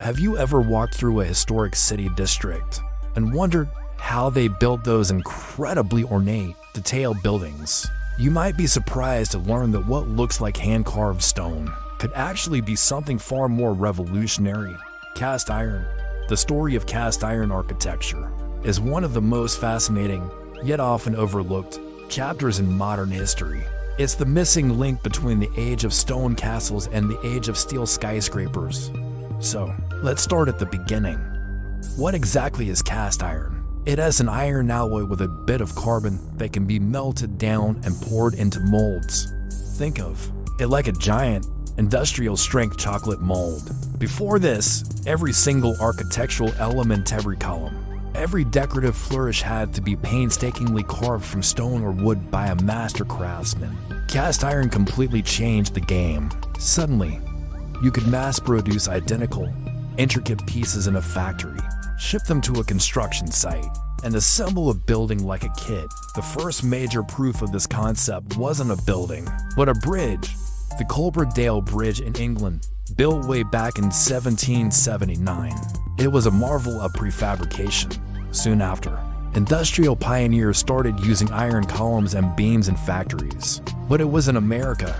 Have you ever walked through a historic city district and wondered how they built those incredibly ornate, detailed buildings? You might be surprised to learn that what looks like hand-carved stone could actually be something far more revolutionary. Cast iron. The story of cast iron architecture is one of the most fascinating, yet often overlooked, chapters in modern history. It's the missing link between the age of stone castles and the age of steel skyscrapers. So, let's start at the beginning. What exactly is cast iron? It has an iron alloy with a bit of carbon that can be melted down and poured into molds. Think of it like a giant, industrial-strength chocolate mold. Before this, every single architectural element, every column, every decorative flourish had to be painstakingly carved from stone or wood by a master craftsman. Cast iron completely changed the game. Suddenly, you could mass-produce identical, intricate pieces in a factory, ship them to a construction site, and assemble a building like a kit. The first major proof of this concept wasn't a building, but a bridge. The Coalbrookdale Bridge in England, built way back in 1779. It was a marvel of prefabrication. Soon after, industrial pioneers started using iron columns and beams in factories. But it was in America,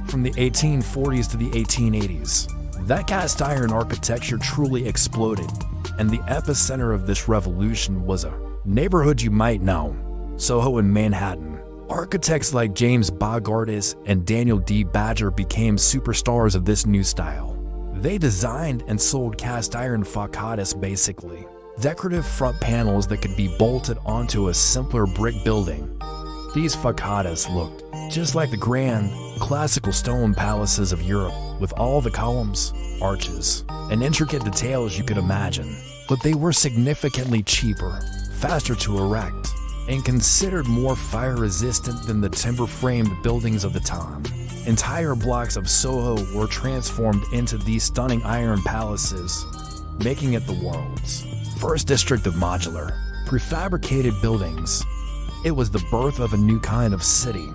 from the 1840s to the 1880s, that cast iron architecture truly exploded, and the epicenter of this revolution was a neighborhood you might know, Soho in Manhattan. Architects like James Bogardus and Daniel D. Badger became superstars of this new style. They designed and sold cast iron façades, basically decorative front panels that could be bolted onto a simpler brick building. These façades looked just like the grand, classical stone palaces of Europe, with all the columns, arches, and intricate details you could imagine. But they were significantly cheaper, faster to erect, and considered more fire-resistant than the timber-framed buildings of the time. Entire blocks of Soho were transformed into these stunning iron palaces, making it the world's first district of modular, prefabricated buildings. It was the birth of a new kind of city.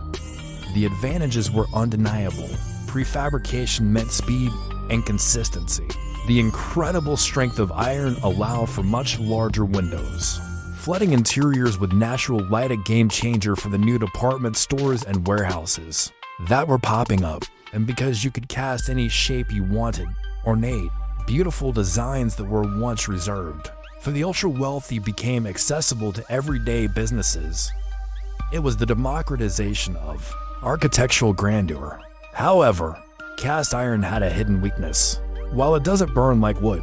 The advantages were undeniable. Prefabrication meant speed and consistency. The incredible strength of iron allowed for much larger windows. Flooding interiors with natural light, a game changer for the new department stores and warehouses that were popping up. And because you could cast any shape you wanted, ornate, beautiful designs that were once reserved for the ultra-wealthy became accessible to everyday businesses. It was the democratization of architectural grandeur. However, cast iron had a hidden weakness. While it doesn't burn like wood,